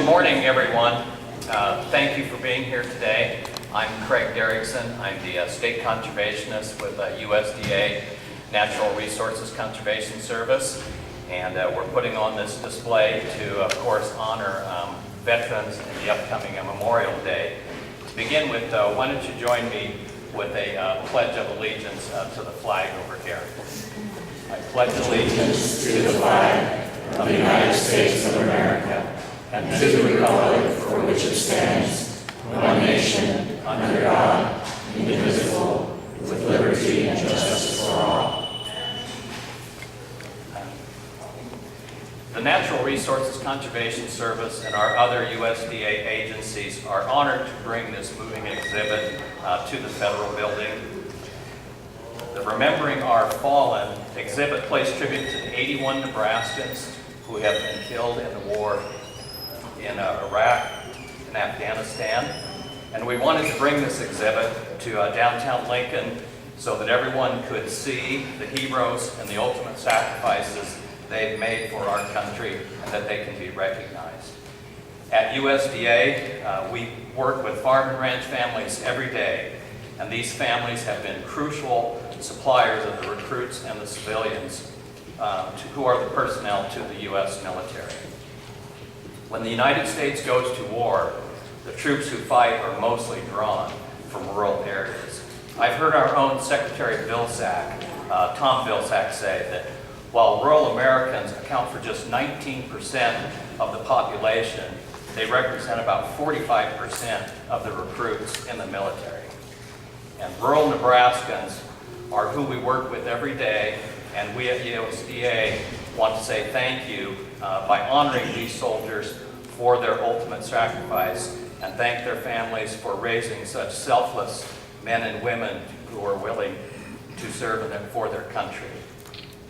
morning, everyone. Thank you for being here today. I'm Craig Derrickson. I'm the state conservationist with USDA Natural Resources Conservation Service, and we're putting on this display to, of course, honor veterans in the upcoming Memorial Day. To begin with, why don't you join me with a pledge of allegiance to the flag over here. I pledge allegiance to the flag of the United States of America and to the republic for which it stands, one nation, under God, indivisible, with liberty and justice for all. The Natural Resources Conservation Service and our other USDA agencies are honored to bring this moving exhibit to the federal building. The Remembering Our Fallen exhibit pays tribute to the 81 Nebraskans who have been killed in the war in Iraq and Afghanistan. And we wanted to bring this exhibit to downtown Lincoln so that everyone could see the heroes and the ultimate sacrifices they've made for our country and that they can be recognized. At USDA, we work with farm and ranch families every day, and these families have been crucial suppliers of the recruits and the civilians who are the personnel to the U.S. military. When the United States goes to war, the troops who fight are mostly drawn from rural areas. I've heard our own Secretary Vilsack, Tom Vilsack, say that while rural Americans account for just 19% of the population, they represent about 45% of the recruits in the military. And rural Nebraskans are who we work with every day, and we at USDA want to say thank you by honoring these soldiers for their ultimate sacrifice and thank their families for raising such selfless men and women who are willing to serve for their country.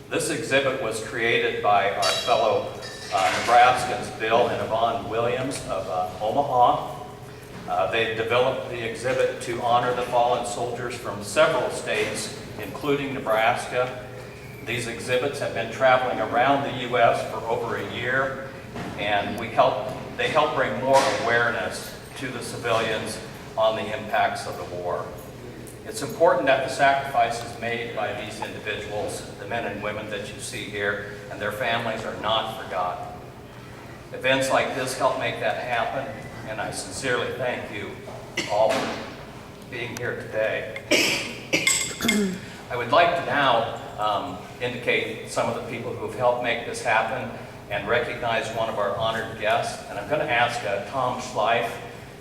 This exhibit was created by our fellow Nebraskans, Bill and Yvonne Williams of Omaha. They developed the exhibit to honor the fallen soldiers from several states, including Nebraska. These exhibits have been traveling around the U.S. for over a year, and they help bring more awareness to the civilians on the impacts of the war. It's important that the sacrifices made by these individuals, the men and women that you see here, and their families are not forgotten. Events like this help make that happen, and I sincerely thank you all for being here today. I would like to now indicate some of the people who have helped make this happen and recognize one of our honored guests. And I'm going to ask Tom Schleif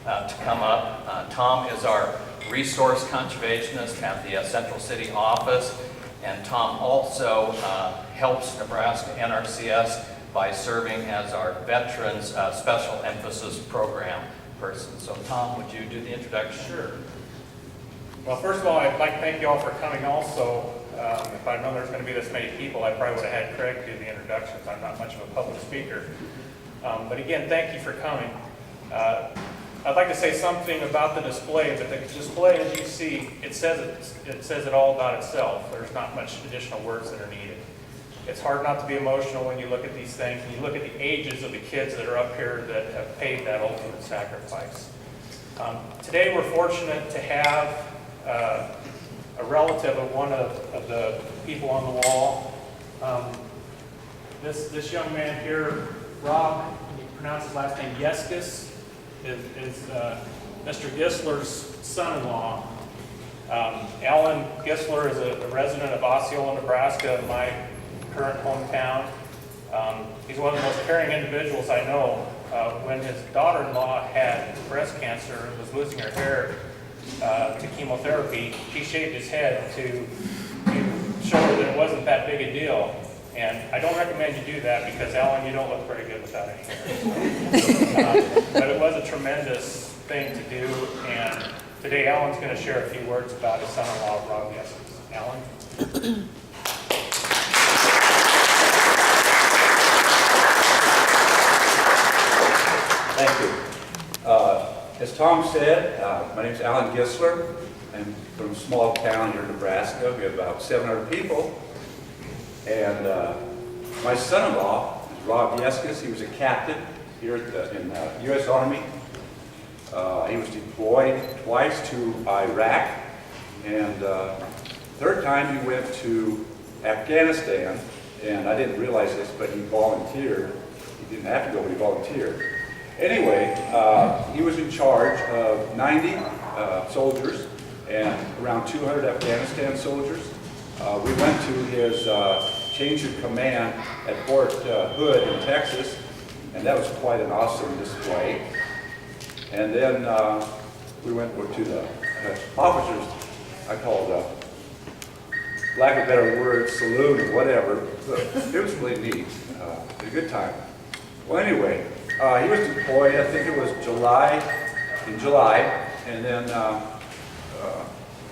to come up. Tom is our resource conservationist at the Central City office, and Tom also helps Nebraska NRCS by serving as our Veterans Special Emphasis Program person. So Tom, would you do the introduction? Sure. Well, first of all, I'd like to thank you all for coming also. If I'd known there was going to be this many people, I probably would have had Craig do the introductions. I'm not much of a public speaker. But again, thank you for coming. I'd like to say something about the display, but the display, as you see, it says it all about itself. There's not much additional words that are needed. It's hard not to be emotional when you look at these things, and you look at the ages of the kids that are up here that have paid that ultimate sacrifice. Today we're fortunate to have a relative of one of the people on the wall. This young man here, Rob, you pronounce his last name, Yeskis, is Mr. Gisler's son-in-law. Alan Gisler is a resident of Osceola, Nebraska, my current hometown. He's one of the most caring individuals I know. When his daughter-in-law had breast cancer and was losing her hair to chemotherapy, he shaved his head to show her that it wasn't that big a deal. And I don't recommend you do that because, Alan, you don't look very good without any hair. But it was a tremendous thing to do, and today Alan's going to share a few words about his son-in-law, Rob Yeskis. Alan? Thank you. As Tom said, my name is Alan Gisler. I'm from a small town here in Nebraska. We have about 700 people. And my son-in-law is Rob Yeskis. He was a captain here in the U.S. Army. He was deployed twice to Iraq, and third time he went to Afghanistan, and I didn't realize this, but he volunteered. He didn't have to go, but he volunteered. Anyway, he was in charge of 90 soldiers and around 200 Afghanistan soldiers. We went to his change of command at Fort Hood in Texas, and that was quite an awesome display. And then we went to the officers, I call it, lack of better word, saloon or whatever. But it was really neat, a good time. Well, anyway, he was deployed, I think it was in July, and then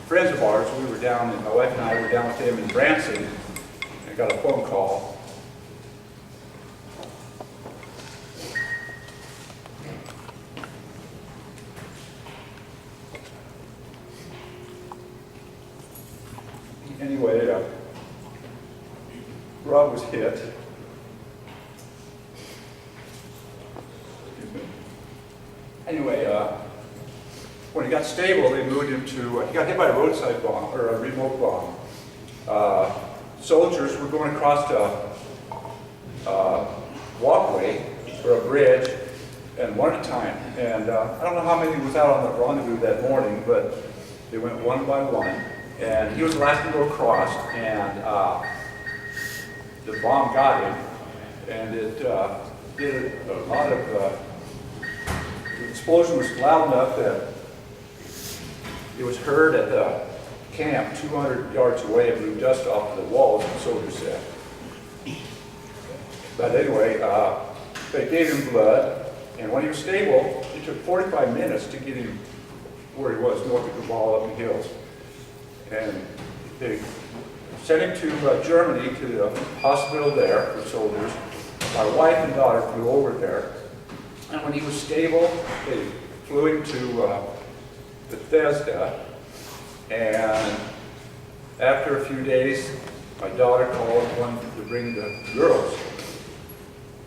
friends of ours, we were down, and my wife and I were down with him in Branson, and got a phone call. Anyway, Rob was hit. Anyway, when he got stable, they moved him to, he got hit by a roadside bomb, or a remote bomb. Soldiers were going across a walkway or a bridge, and one at a time. And I don't know how many was out on the rendezvous that morning, but they went one by one. And he was the last to go across, and the bomb got him, and it did a lot of, the explosion was loud enough that it was heard at the camp 200 yards away and blew dust off the walls, the soldiers said. But anyway, they gave him blood, and when he was stable, it took 45 minutes to get him where he was, north of Kabul up in the hills. And they sent him to Germany, to the hospital there for soldiers. My wife and daughter flew over there. And when he was stable, they flew him to Bethesda. And after a few days, my daughter called, wanted to bring the girls,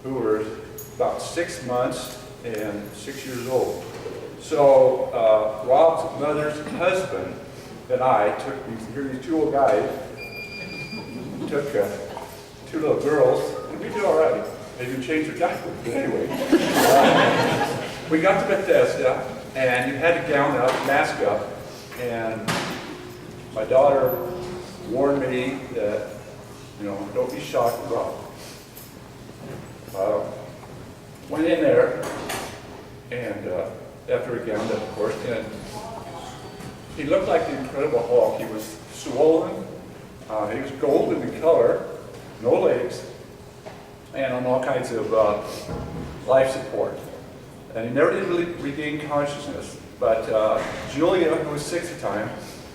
who were about 6 months and 6 years old. So Rob's mother's husband and I took these two old guys, took two little girls, and we did all right. They didn't change their diapers, but anyway. We got to Bethesda, and you had to gown up, mask up, and my daughter warned me that, don't be shocked, Rob. Went in there, and after we gowned up, of course, and he looked like the Incredible Hulk. He was swollen, he was golden in color, no legs, and on all kinds of life support. And he never did really regain consciousness. But Julia, who was 6 at the time,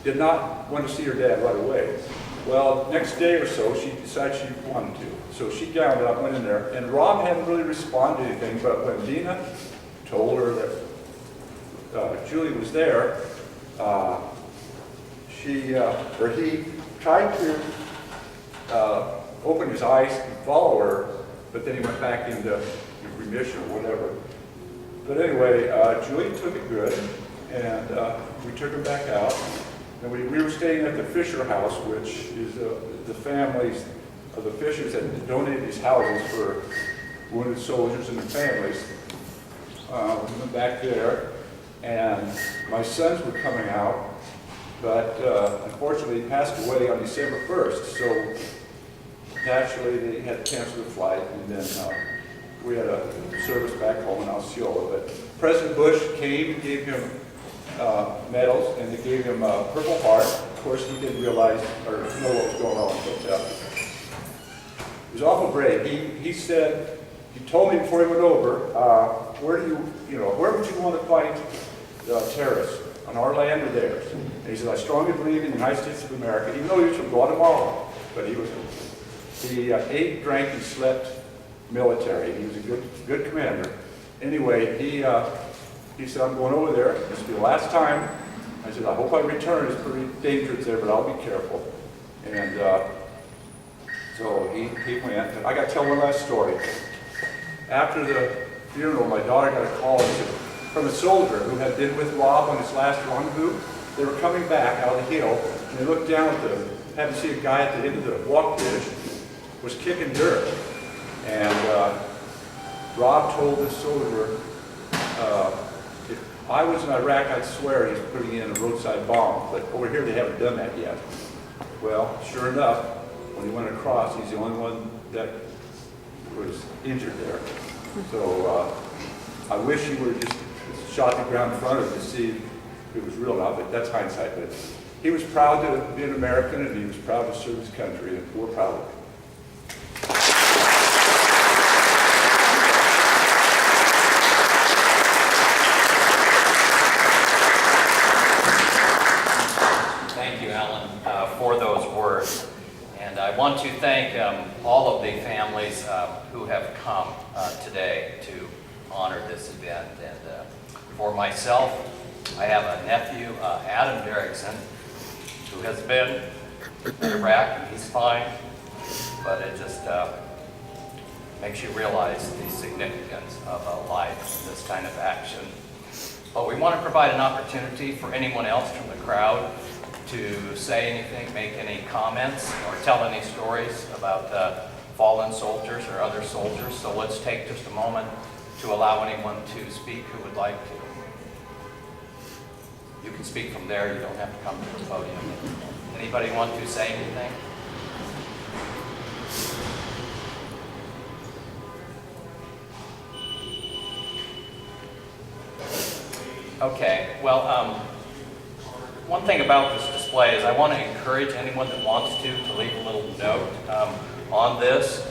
did not want to see her dad right away. Well, next day or so, she decided she wanted to. So she gowned up, went in there, and Rob hadn't really responded to anything, but when Dina told her that Julia was there, he tried to open his eyes and follow her, but then he went back into remission or whatever. But anyway, Julia took it good, and we took him back out. And we were staying at the Fisher House, which is the families of the Fishers that donated these houses for wounded soldiers and their families. We went back there, and my sons were coming out, but unfortunately he passed away on December 1st, so naturally they had to cancel the flight, and then we had a service back home in Osceola. But President Bush came and gave him medals, and they gave him a Purple Heart. Of course, he didn't realize or know what was going on, but he was awful brave. He said, he told me before he went over, where would you want to fight terrorists, on our land or theirs? And he said, I strongly believe in the United States of America, even though he was from Guatemala, but he ate, drank, and slept military. He was a good commander. Anyway, he said, I'm going over there. This will be the last time. I said, I hope I return. It's pretty dangerous there, but I'll be careful. And so he went. I got to tell one last story. After the funeral, my daughter got a call from a soldier who had been with Rob on his last rendezvous. They were coming back out of the hill, and they looked down at happened to see a guy at the end of the walk bridge was kicking dirt. And Rob told this soldier, if I was in Iraq, I'd swear he's putting in a roadside bomb, but over here they haven't done that yet. Well, sure enough, when he went across, he's the only one that was injured there. So I wish he would have just shot the ground in front of him to see if it was real now, but that's hindsight. But he was proud to be an American, and he was proud to serve his country, and we're proud of him. Thank you, Alan, for those words. And I want to thank all of the families who have come today to honor this event. And for myself, I have a nephew, Adam Derrickson, who has been in Iraq, and he's fine, but it just makes you realize the significance of a life in this kind of action. But we want to provide an opportunity for anyone else from the crowd to say anything, make any comments, or tell any stories about fallen soldiers or other soldiers. So let's take just a moment to allow anyone to speak who would like to. You can speak from there, you don't have to come to the podium. Anybody want to say anything? Okay, well, one thing about this display is I want to encourage anyone that wants to leave a little note on this.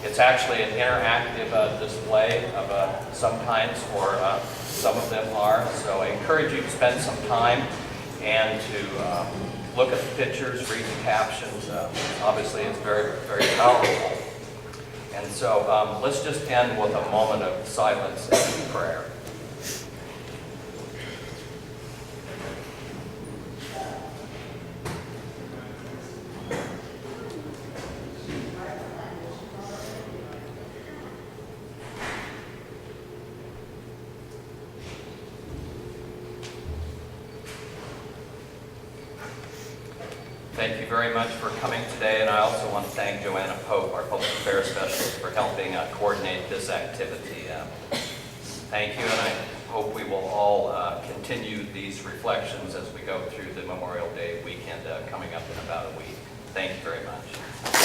It's actually an interactive display of some kinds, or some of them are. So I encourage you to spend some time and to look at the pictures, read the captions. Obviously, it's very, very powerful. And so let's just end with a moment of silence and prayer. Thank you very much for coming today, and I also want to thank Joanna Pope, our Public Affairs Specialist, for helping coordinate this activity. Thank you, and I hope we will all continue these reflections as we go through the Memorial Day weekend coming up in about a week. Thank you very much.